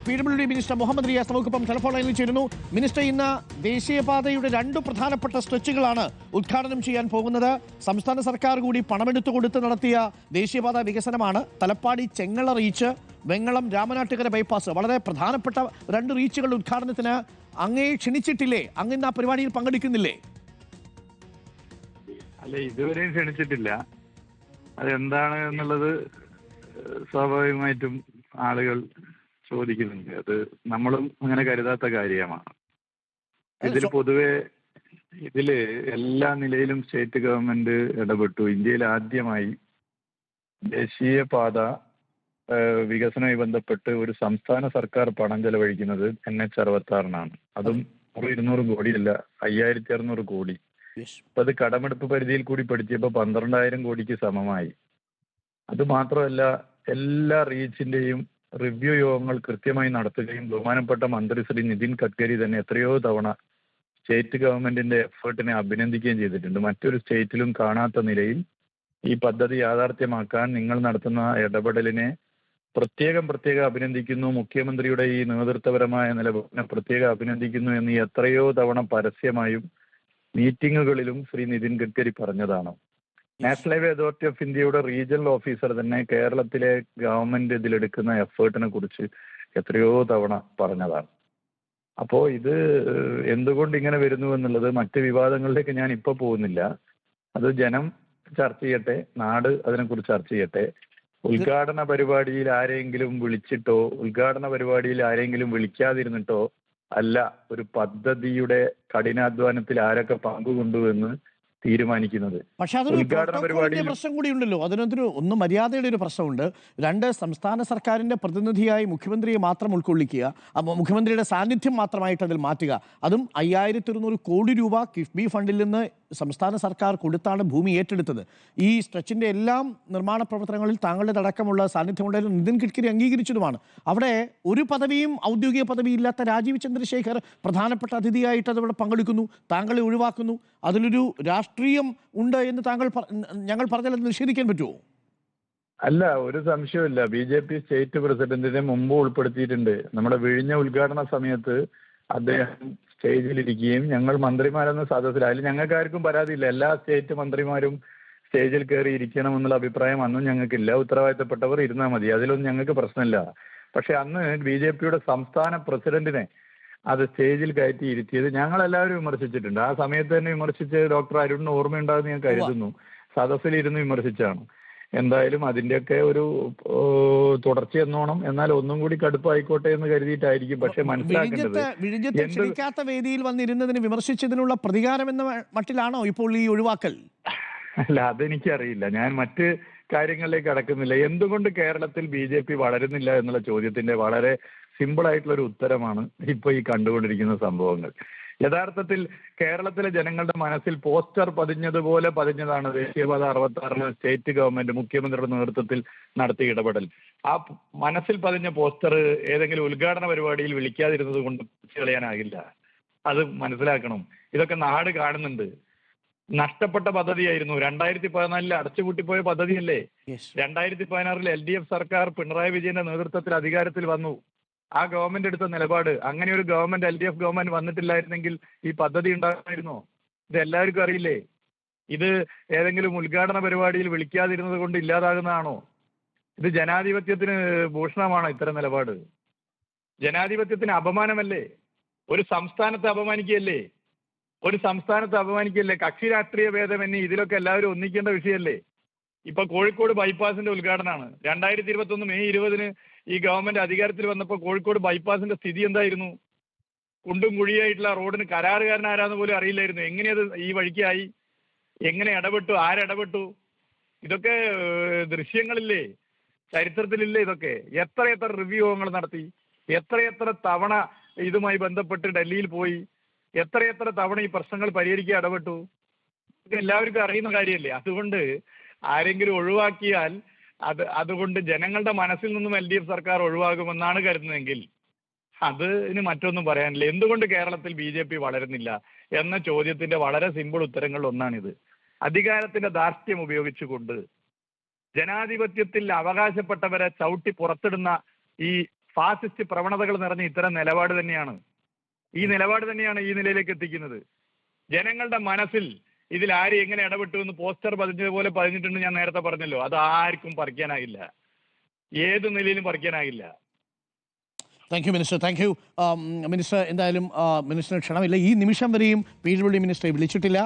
PWD minister Muhammad Riyas നമുക്കിപ്പം telephone ലൈനിൽ ചേരുന്നു. മിനിസ്റ്റർ, ഇന്ന് ദേശീയപാതയുടെ 2 പ്രധാനപ്പെട്ട സ്ട്രെച്ചുകളാണ് ഉദ്ഘാടനം ചെയ്യാൻ പോകുന്നത്. സംസ്ഥാന സർക്കാർ കൂടി പണമെടുത്തു കൊടുത്ത് നടത്തിയ ദേശീയപാത വികസനമാണ്. തലപ്പാടി ചെങ്ങള റീച്ച്, വെങ്ങളം രാമനാട്ടുകര ബൈപ്പാസ്, വളരെ പ്രധാനപ്പെട്ട 2 റീച്ചുകൾ ഉദ്ഘാടനത്തിന് അങ്ങേ ക്ഷണിച്ചിട്ടില്ലേ? അങ്ങ് ഇന്ന് ആ പരിപാടിയിൽ പങ്കെടുക്കുന്നില്ലേ? അല്ല, ഇതുവരെയും ക്ഷണിച്ചിട്ടില്ല. അതെന്താണ് എന്നുള്ളത് സ്വാഭാവികമായിട്ടും ആളുകൾ ചോദിക്കുന്നുണ്ട്. അത് നമ്മളും അങ്ങനെ കരുതാത്ത കാര്യമാണ്. ഇതില് എല്ലാ നിലയിലും സ്റ്റേറ്റ് ഗവൺമെന്റ് ഇടപെട്ടു. ഇന്ത്യയിൽ ആദ്യമായി ദേശീയപാത വികസനവുമായി ബന്ധപ്പെട്ട് ഒരു സംസ്ഥാന സർക്കാർ പണം ചെലവഴിക്കുന്നത് NH-66 അതും 100-200 കോടിയല്ല, 5600 കോടി. അപ്പൊ അത് കടമെടുപ്പ് പരിധിയിൽ കൂടി പഠിച്ചപ്പോ 12000 കോടിക്ക് സമമായി. അത് മാത്രമല്ല, എല്ലാ റീച്ചിന്റെയും റിവ്യൂ യോഗങ്ങൾ കൃത്യമായി നടത്തുകയും ബഹുമാനപ്പെട്ട മന്ത്രി ശ്രീ നിതിൻ ഗഡ്കരി തന്നെ എത്രയോ തവണ സ്റ്റേറ്റ് ഗവൺമെന്റിന്റെ എഫേർട്ടിനെ അഭിനന്ദിക്കുകയും ചെയ്തിട്ടുണ്ട്. മറ്റൊരു സ്റ്റേറ്റിലും കാണാത്ത നിലയിൽ ഈ പദ്ധതി യാഥാർത്ഥ്യമാക്കാൻ നിങ്ങൾ നടത്തുന്ന ഇടപെടലിനെ പ്രത്യേകം അഭിനന്ദിക്കുന്നു. മുഖ്യമന്ത്രിയുടെ ഈ നേതൃത്വപരമായ നിലപാടിനെ പ്രത്യേകം അഭിനന്ദിക്കുന്നു എന്ന് എത്രയോ തവണ പരസ്യമായും മീറ്റിങ്ങുകളിലും ശ്രീ നിതിൻ ഗഡ്കരി പറഞ്ഞതാണ്. നാഷണൽ ഹൈവേ അതോറിറ്റി ഓഫ് ഇന്ത്യയുടെ റീജിയണൽ ഓഫീസർ തന്നെ കേരളത്തിലെ ഗവൺമെന്റ് ഇതിലെടുക്കുന്ന എഫേർട്ടിനെ കുറിച്ച് എത്രയോ തവണ പറഞ്ഞതാണ്. അപ്പോൾ ഇത് എന്തുകൊണ്ട് ഇങ്ങനെ വരുന്നു എന്നുള്ളത് മറ്റ് വിവാദങ്ങളിലേക്ക് ഞാൻ ഇപ്പോൾ പോകുന്നില്ല. അത് ജനം ചർച്ച ചെയ്യട്ടെ, നാട് അതിനെക്കുറിച്ച് ചർച്ച ചെയ്യട്ടെ. ഉദ്ഘാടന പരിപാടിയിൽ ആരെങ്കിലും വിളിച്ചിട്ടോ ഉദ്ഘാടന പരിപാടിയിൽ ആരെങ്കിലും വിളിക്കാതിരുന്നിട്ടോ അല്ല ഒരു പദ്ധതിയുടെ കഠിനാധ്വാനത്തിൽ ആരൊക്കെ പങ്കുകൊണ്ടു എന്ന് തീരുമാനിക്കുന്നത്. പക്ഷെ അതൊരു പ്രശ്നം കൂടി ഉണ്ടല്ലോ. ഒന്ന് മര്യാദയുടെ ഒരു പ്രശ്നമുണ്ട്. 2, സംസ്ഥാന സർക്കാരിന്റെ പ്രതിനിധിയായി മുഖ്യമന്ത്രിയെ മാത്രം ഉൾക്കൊള്ളിക്കുക, മുഖ്യമന്ത്രിയുടെ സാന്നിധ്യം മാത്രമായിട്ട് അതിൽ മാറ്റുക. അതും 5200 കോടി രൂപ കിഫ്ബി ഫണ്ടിൽ നിന്ന് സംസ്ഥാന സർക്കാർ കൊടുത്താണ് ഭൂമി ഏറ്റെടുത്തത്. ഈ സ്ട്രെച്ചിന്റെ എല്ലാം നിർമ്മാണ പ്രവർത്തനങ്ങളിൽ താങ്കളുടെ അടക്കമുള്ള സാന്നിധ്യം ഉണ്ടായാലും നിതിൻ ഗഡ്കരി അംഗീകരിച്ചതുമാണ്. അവിടെ ഒരു പദവിയും ഔദ്യോഗിക പദവിയില്ലാത്ത രാജീവ് ചന്ദ്രശേഖർ പ്രധാനപ്പെട്ട അതിഥിയായിട്ട് അതവിടെ പങ്കെടുക്കുന്നു, താങ്കളെ ഒഴിവാക്കുന്നു. അതിലൊരു രാഷ്ട്രീയം ഉണ്ട് എന്ന് ഞങ്ങൾ പറഞ്ഞാൽ അത് നിഷേധിക്കാൻ പറ്റുമോ? അല്ല, ഒരു സംശയമില്ല. BJP സ്റ്റേറ്റ് പ്രസിഡന്റിനെ മുമ്പ് ഉൾപ്പെടുത്തിയിട്ടുണ്ട്. നമ്മുടെ വിഴിഞ്ഞ ഉദ്ഘാടന സമയത്ത് അദ്ദേഹം സ്റ്റേജിലിരിക്കുകയും ഞങ്ങൾ മന്ത്രിമാരെന്ന സദസ്സിൽ, അതിൽ ഞങ്ങൾക്കാർക്കും പരാതിയില്ല. എല്ലാ സ്റ്റേറ്റ് മന്ത്രിമാരും സ്റ്റേജിൽ കയറി ഇരിക്കണം എന്നുള്ള അഭിപ്രായം അന്നും ഞങ്ങൾക്കില്ല. ഉത്തരവാദിത്തപ്പെട്ടവർ ഇരുന്നാൽ മതി, അതിലൊന്നും ഞങ്ങൾക്ക് പ്രശ്നമില്ല. പക്ഷെ അന്ന് BJPയുടെ സംസ്ഥാന പ്രസിഡന്റിനെ അത് സ്റ്റേജിൽ കയറ്റി ഇരുത്തിയത് ഞങ്ങളെല്ലാവരും വിമർശിച്ചിട്ടുണ്ട്. ആ സമയത്ത് തന്നെ വിമർശിച്ച് ഡോക്ടർ അരുണിന് ഓർമ്മയുണ്ടാകുമെന്ന് ഞാൻ കരുതുന്നു. സദസ്സിലിരുന്ന് വിമർശിച്ചാണ്. എന്തായാലും അതിന്റെയൊക്കെ ഒരു തുടർച്ച എന്നോണം, എന്നാൽ ഒന്നും കൂടി കടുപ്പായിക്കോട്ടെ എന്ന് കരുതിയിട്ടായിരിക്കും. പക്ഷെ മനസ്സിലാക്കേണ്ടത് ക്ഷണിക്കാത്ത വേദിയിൽ വന്നിരുന്നതിന് വിമർശിച്ചതിനുള്ള പ്രതികാരം എന്ന മട്ടിലാണോ ഇപ്പോൾ ഈ ഒഴിവാക്കൽ? അല്ല, അതെനിക്കറിയില്ല. ഞാൻ മറ്റ് കാര്യങ്ങളിലേക്ക് കടക്കുന്നില്ല. എന്തുകൊണ്ട് കേരളത്തിൽ BJP വളരുന്നില്ല എന്നുള്ള ചോദ്യത്തിന്റെ വളരെ സിമ്പിൾ ആയിട്ടുള്ള ഒരു ഉത്തരമാണ് ഇപ്പൊ ഈ കണ്ടുകൊണ്ടിരിക്കുന്ന സംഭവങ്ങൾ. യഥാർത്ഥത്തിൽ കേരളത്തിലെ ജനങ്ങളുടെ മനസ്സിൽ പോസ്റ്റർ പതിഞ്ഞതുപോലെ പതിഞ്ഞതാണ് ദേശീയപാത 66 സ്റ്റേറ്റ് ഗവൺമെന്റ് മുഖ്യമന്ത്രിയുടെ നേതൃത്വത്തിൽ നടത്തിയ ഇടപെടൽ. ആ മനസ്സിൽ പതിഞ്ഞ പോസ്റ്റർ ഏതെങ്കിലും ഉദ്ഘാടന പരിപാടിയിൽ വിളിക്കാതിരുന്നത് കൊണ്ട് കളയാനാകില്ല. അത് മനസ്സിലാക്കണം. ഇതൊക്കെ നാട് കാണുന്നുണ്ട്. നഷ്ടപ്പെട്ട പദ്ധതിയായിരുന്നു. 2014 അടച്ചുപൂട്ടിപ്പോയ പദ്ധതിയല്ലേ. 2016 LDF സർക്കാർ പിണറായി വിജയന്റെ നേതൃത്വത്തിൽ അധികാരത്തിൽ വന്നു. ആ ഗവൺമെന്റ് എടുത്ത നിലപാട്, അങ്ങനെ ഒരു ഗവൺമെന്റ് LDF ഗവൺമെന്റ് വന്നിട്ടില്ലായിരുന്നെങ്കിൽ ഈ പദ്ധതി ഉണ്ടാകുമായിരുന്നോ? ഇത് എല്ലാവർക്കും അറിയില്ലേ. ഇത് ഏതെങ്കിലും ഉദ്ഘാടന പരിപാടിയിൽ വിളിക്കാതിരുന്നത് കൊണ്ട് ഇല്ലാതാകുന്നതാണോ? ഇത് ജനാധിപത്യത്തിന് ഭൂഷണമാണോ ഇത്തരം നിലപാട്? ജനാധിപത്യത്തിന് അപമാനമല്ലേ? ഒരു സംസ്ഥാനത്തെ അപമാനിക്കുകയല്ലേ? കക്ഷി രാഷ്ട്രീയ ഭേദമന്യേ ഇതിലൊക്കെ എല്ലാവരും ഒന്നിക്കേണ്ട വിഷയമല്ലേ? ഇപ്പൊ കോഴിക്കോട് ബൈപ്പാസിന്റെ ഉദ്ഘാടനമാണ്. 2021 മെയ് 20 ഈ ഗവൺമെന്റ് അധികാരത്തിൽ വന്നപ്പോൾ കോഴിക്കോട് ബൈപ്പാസിന്റെ സ്ഥിതി എന്തായിരുന്നു? കുണ്ടും കുഴിയായിട്ടുള്ള റോഡിന് കരാറുകാരൻ ആരാന്ന് പോലും അറിയില്ലായിരുന്നു. എങ്ങനെയത് ഈ വഴിക്കായി? എങ്ങനെ ഇടപെട്ടു? ആരിടപെട്ടു? ഇതൊക്കെ ദൃശ്യങ്ങളില്ലേ, ചരിത്രത്തിലില്ലേ? ഇതൊക്കെ എത്ര റിവ്യൂ യോഗങ്ങൾ നടത്തി, എത്ര തവണ ഇതുമായി ബന്ധപ്പെട്ട് ഡൽഹിയിൽ പോയി, എത്ര തവണ ഈ പ്രശ്നങ്ങൾ പരിഹരിക്കാൻ ഇടപെട്ടു? ഇത് എല്ലാവർക്കും അറിയുന്ന കാര്യമല്ലേ. അതുകൊണ്ട് ആരെങ്കിലും ഒഴിവാക്കിയാൽ അതുകൊണ്ട് ജനങ്ങളുടെ മനസ്സിൽ നിന്നും LDF സർക്കാർ ഒഴിവാകുമെന്നാണ് കരുതുന്നതെങ്കിൽ അതിന് മറ്റൊന്നും പറയാനില്ല. എന്തുകൊണ്ട് കേരളത്തിൽ BJP വളരുന്നില്ല എന്ന ചോദ്യത്തിന്റെ വളരെ സിമ്പിൾ ഉത്തരങ്ങളിൽ ഒന്നാണിത്. അധികാരത്തിന്റെ ധാർഷ്ട്യം ഉപയോഗിച്ചുകൊണ്ട് ജനാധിപത്യത്തിൽ അവകാശപ്പെട്ടവരെ ചവിട്ടി പുറത്തിടുന്ന ഈ ഫാസിസ്റ്റ് പ്രവണതകൾ നിറഞ്ഞ ഇത്തരം നിലപാട് തന്നെയാണ്. ഈ നിലപാട് തന്നെയാണ് ഈ നിലയിലേക്ക് എത്തിക്കുന്നത്. ജനങ്ങളുടെ മനസ്സിൽ ഇതിൽ ആര് എങ്ങനെ ഇടപെട്ടു എന്ന് പോസ്റ്റർ പതിഞ്ഞതുപോലെ പതിഞ്ഞിട്ടുണ്ട്. ഞാൻ നേരത്തെ പറഞ്ഞല്ലോ, അത് ആർക്കും പറിക്കാനാകില്ല, ഏത് നിലയിലും പറിക്കാനാകില്ല. Thank you minister, thank you minister. എന്തായാലും മിനിസ്റ്ററിന് ക്ഷണമില്ല, ഈ നിമിഷം വരെയും PWD മിനിസ്റ്ററെ വിളിച്ചിട്ടില്ല.